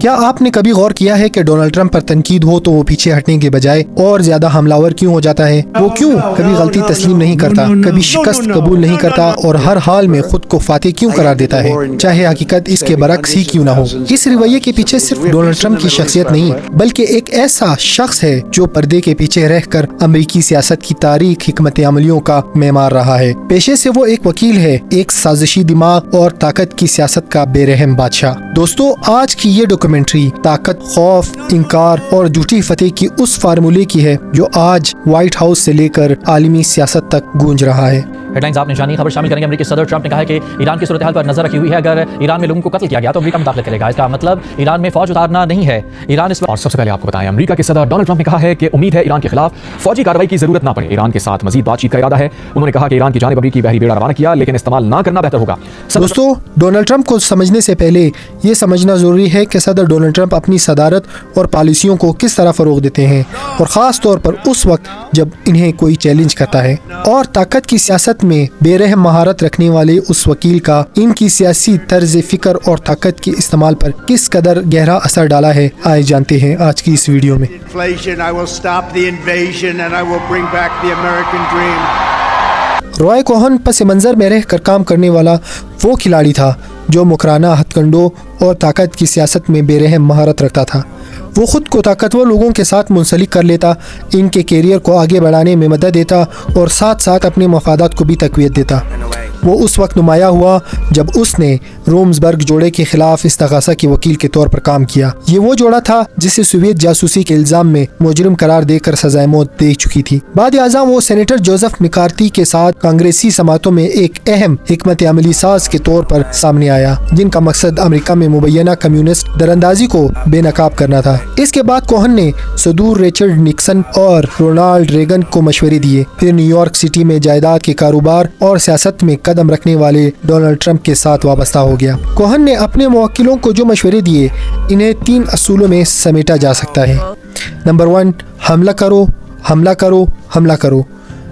کیا آپ نے کبھی غور کیا ہے کہ ڈونلڈ ٹرمپ پر تنقید ہو تو وہ پیچھے ہٹنے کے بجائے اور زیادہ حملہ کیوں ہو جاتا ہے؟ وہ کیوں کبھی غلطی تسلیم نہیں کرتا، کبھی شکست قبول نہیں کرتا اور ہر حال میں خود کو فاتح کیوں قرار دیتا ہے، چاہے حقیقت اس کے برعکس ہی کیوں نہ ہو؟ اس رویے کے پیچھے صرف ڈونلڈ ٹرمپ کی شخصیت نہیں بلکہ ایک ایسا شخص ہے جو پردے کے پیچھے رہ کر امریکی سیاست کی تاریخ حکمت عملیوں کا معمار رہا ہے۔ پیشے سے وہ ایک وکیل ہے، ایک سازشی دماغ اور طاقت کی سیاست کا بے رحم بادشاہ۔ دوستو، آج کی یہ ڈاکومنٹری طاقت، خوف، انکار اور جھوٹی فتح کی اس فارمولے کی ہے جو آج وائٹ ہاؤس سے لے کر عالمی سیاست تک گونج رہا ہے۔ ہیڈ لائنز آپ نے جانی، خبر شامل کریں گے۔ امریکی صدر ٹرمپ نے کہا ہے کہ ایران کی صورتحال پر نظر رکھی ہوئی ہے، اگر ایران میں لوگوں کو قتل کیا گیا تو امریکہ مداخلت کرے گا۔ اس کا مطلب ایران میں فوج اتارنا نہیں ہے، ایران اس وقت۔ اور سب سے پہلے آپ کو بتائیں، امریکا کے صدر ڈونلڈ ٹرمپ نے کہا ہے کہ امید ہے ایران کے خلاف فوجی کارروائی کی ضرورت نہ پڑے، ایران کے ساتھ مزید بات چیت کا ارادہ ہے۔ انہوں نے کہا کہ ایران کی جانب امریکی بحری بیڑا روانہ کیا لیکن استعمال نہ کرنا بہتر ہوگا۔ دوستو، ڈونلڈ ٹرمپ کو سمجھنے سے پہلے یہ سمجھنا ضروری ہے کہ صدر ڈونلڈ ٹرمپ اپنی صدارت اور پالیسیوں کو کس طرح فروغ دیتے ہیں، اور خاص طور پر اس وقت جب انہیں کوئی چیلنج کرتا ہے۔ اور طاقت کی سیاست میں بے رحم مہارت رکھنے والے اس وکیل کا ان کی سیاسی طرز فکر اور طاقت کے استعمال پر کس قدر گہرا اثر ڈالا ہے، آئے جانتے ہیں آج کی اس ویڈیو میں۔ روائے کوہن پس منظر میں رہ کر کام کرنے والا وہ کھلاڑی تھا جو مکرانہ ہتھ کنڈوں اور طاقت کی سیاست میں بے رحم مہارت رکھتا تھا۔ وہ خود کو طاقتور لوگوں کے ساتھ منسلک کر لیتا، ان کے کیریئر کو آگے بڑھانے میں مدد دیتا اور ساتھ ساتھ اپنے مفادات کو بھی تقویت دیتا۔ وہ اس وقت نمایاں ہوا جب اس نے رومزبرگ جوڑے کے خلاف استغاثہ کے وکیل کے طور پر کام کیا۔ یہ وہ جوڑا تھا جسے سوویت جاسوسی کے الزام میں مجرم قرار دے کر سزائے موت دے چکی تھی۔ بعد ازاں وہ سینیٹر جوزف مکارتی کے ساتھ کانگریسی سماعتوں میں ایک اہم حکمت عملی ساز کے طور پر سامنے آیا، جن کا مقصد امریکہ میں مبینہ کمیونسٹ دراندازی کو بے نقاب کرنا تھا۔ اس کے بعد کوہن نے صدور ریچرڈ نکسن اور رونالڈ ریگن کو مشورے دیے، پھر نیو یارک سٹی میں جائیداد کے کاروبار اور سیاست میں قدم رکھنے والے ڈونلڈ ٹرمپ کے ساتھ وابستہ ہو گیا۔ کوہن نے اپنے موکلوں کو جو مشورے دیے، انہیں 3 اصولوں میں سمیٹا جا سکتا ہے۔ نمبر 1، حملہ کرو، حملہ کرو، حملہ کرو۔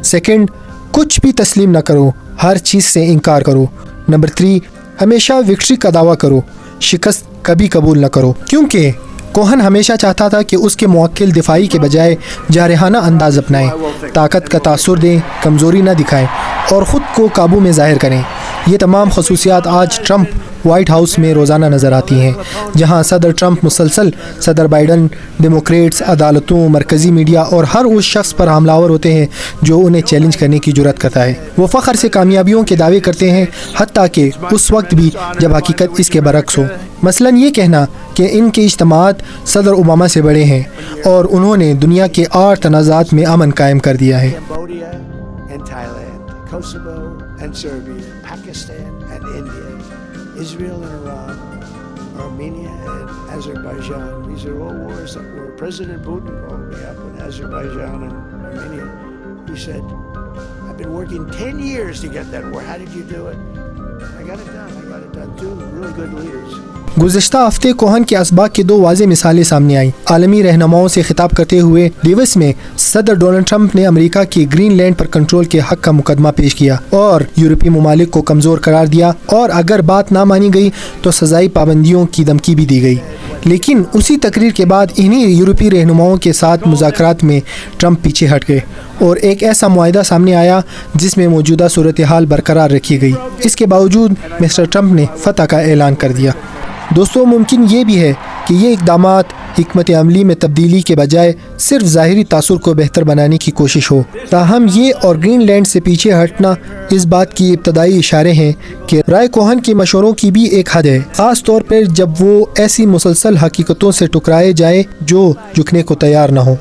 سیکنڈ، کچھ بھی تسلیم نہ کرو، ہر چیز سے انکار کرو۔ نمبر 3، ہمیشہ وکٹری کا دعویٰ کرو، شکست کبھی قبول نہ کرو۔ کیونکہ کوہن ہمیشہ چاہتا تھا کہ اس کے موکل دفاعی کے بجائے جارحانہ انداز اپنائیں، طاقت کا تاثر دیں، کمزوری نہ دکھائیں اور خود کو قابو میں ظاہر کریں۔ یہ تمام خصوصیات آج ٹرمپ وائٹ ہاؤس میں روزانہ نظر آتی ہیں، جہاں صدر ٹرمپ مسلسل صدر بائیڈن، ڈیموکریٹس، عدالتوں، مرکزی میڈیا اور ہر اس شخص پر حملہ آور ہوتے ہیں جو انہیں چیلنج کرنے کی جرات کرتا ہے۔ وہ فخر سے کامیابیوں کے دعوے کرتے ہیں، حتیٰ کہ اس وقت بھی جب حقیقت اس کے برعکس ہو۔ مثلاً یہ کہنا کہ ان کے اجتماعات صدر اوباما سے بڑے ہیں اور انہوں نے دنیا کے 8 تنازعات میں امن قائم کر دیا ہے۔ Israel and Iran, Armenia and Azerbaijan. These are all wars that were President Putin called me up in Azerbaijan and Armenia. He said, I've been working 10 years to get that war. How did you do it? I got it done. 2 really good leaders. گزشتہ ہفتے کوہن کے اسباق کی 2 واضح مثالیں سامنے آئیں۔ عالمی رہنماؤں سے خطاب کرتے ہوئے ڈیوس میں صدر ڈونلڈ ٹرمپ نے امریکہ کی گرین لینڈ پر کنٹرول کے حق کا مقدمہ پیش کیا اور یورپی ممالک کو کمزور قرار دیا، اور اگر بات نہ مانی گئی تو سزائی پابندیوں کی دھمکی بھی دی گئی۔ لیکن اسی تقریر کے بعد انہی یورپی رہنماؤں کے ساتھ مذاکرات میں ٹرمپ پیچھے ہٹ گئے اور ایک ایسا معاہدہ سامنے آیا جس میں موجودہ صورتحال برقرار رکھی گئی۔ اس کے باوجود مسٹر ٹرمپ نے فتح کا اعلان کر دیا۔ دوستوں، ممکن یہ بھی ہے کہ یہ اقدامات حکمت عملی میں تبدیلی کے بجائے صرف ظاہری تاثر کو بہتر بنانے کی کوشش ہو۔ تاہم یہ اور گرین لینڈ سے پیچھے ہٹنا اس بات کی ابتدائی اشارے ہیں کہ رائے کوہن کے مشوروں کی بھی ایک حد ہے، خاص طور پر جب وہ ایسی مسلسل حقیقتوں سے ٹکرائے جائے جو جھکنے کو تیار نہ ہو۔